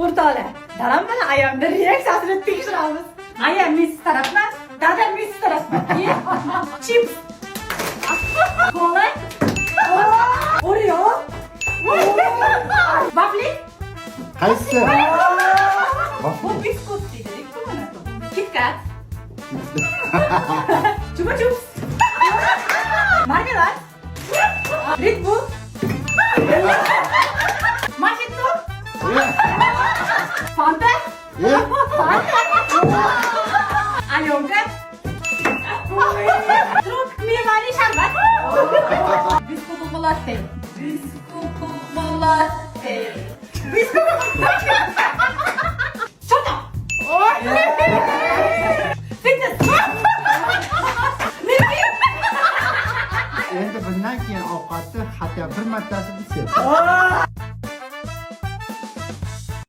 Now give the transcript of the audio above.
o'rtoqlar, dadam bilan ayamni reaksiyasini tekshiramiz. Ayam Messi tarafdan, dadam Messi tarafdan. Keyin chips. Kola. Oreo. Vafli. Qaysi? Bu biskut deydi. KitKat. Chupa chups. Marmelad. Red Bull. Macchiato. Fanta. Alyonka. Tropik mevali sharbat. Biskut latte. Biskut latte. Chota. Fitness. Endi bundan keyin ovqatni hatto bir martasini sev.